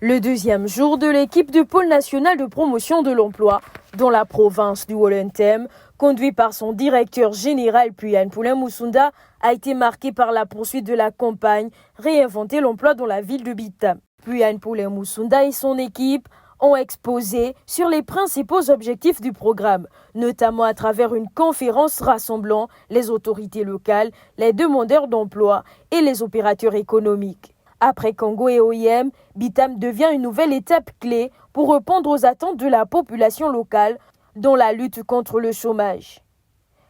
Le deuxième jour de l'équipe du pôle national de promotion de l'emploi dans la province du Wollentem, conduit par son directeur général Puyan Poulin Moussunda, a été marqué par la poursuite de la campagne Réinventer l'emploi dans la ville de Bitam. Puyan Poulin Moussunda et son équipe ont exposé sur les principaux objectifs du programme, notamment à travers une conférence rassemblant les autorités locales, les demandeurs d'emploi et les opérateurs économiques. Après Congo et OIM, Bitam devient une nouvelle étape clé pour répondre aux attentes de la population locale dans la lutte contre le chômage.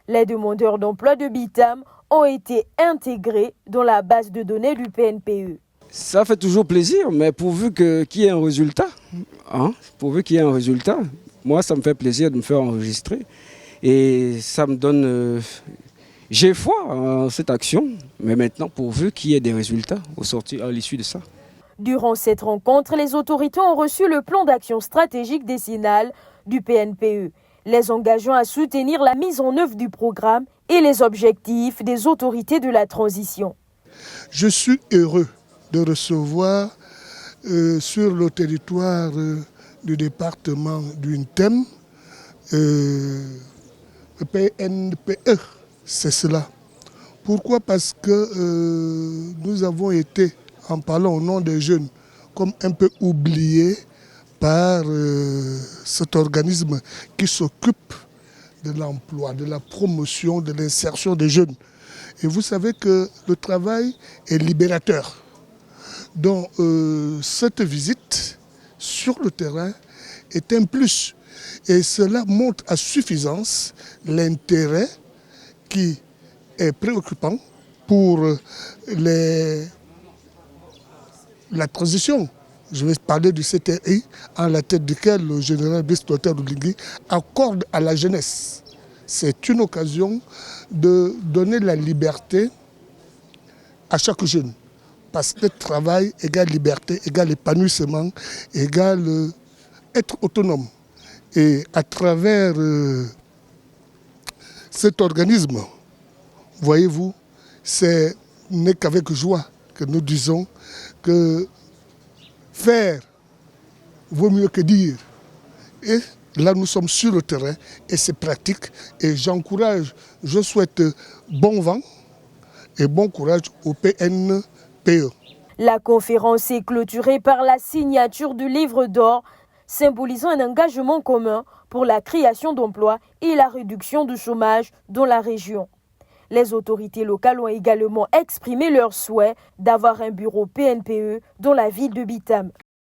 Les demandeurs d'emploi de Bitam ont été intégrés dans la base de données du PNPE. Ça fait toujours plaisir, mais pourvu qu'il y ait un résultat, moi ça me fait plaisir de me faire enregistrer et ça me donne... J'ai foi en cette action, mais maintenant pourvu qu'il y ait des résultats à l'issue de ça. Durant cette rencontre, les autorités ont reçu le plan d'action stratégique décennal du PNPE, les engageant à soutenir la mise en œuvre du programme et les objectifs des autorités de la transition. Je suis heureux de recevoir sur le territoire du département d'Untem le PNPE. C'est cela. Pourquoi? Parce que nous avons été, en parlant au nom des jeunes, comme un peu oubliés par cet organisme qui s'occupe de l'emploi, de la promotion, de l'insertion des jeunes. Et vous savez que le travail est libérateur. Donc cette visite sur le terrain est un plus. Et cela montre à suffisance l'intérêt qui est préoccupant pour la transition. Je vais parler du CTI, en la tête duquel le général Brice Clotaire Oligui accorde à la jeunesse. C'est une occasion de donner la liberté à chaque jeune. Parce que travail égale liberté, égale épanouissement, égale être autonome. Et à travers cet organisme, voyez-vous, ce n'est qu'avec joie que nous disons que faire vaut mieux que dire. Et là, nous sommes sur le terrain et c'est pratique. Et j'encourage, je souhaite bon vent et bon courage au PNPE. La conférence est clôturée par la signature du livre d'or, symbolisant un engagement commun pour la création d'emplois et la réduction du chômage dans la région. Les autorités locales ont également exprimé leur souhait d'avoir un bureau PNPE dans la ville de Bitam.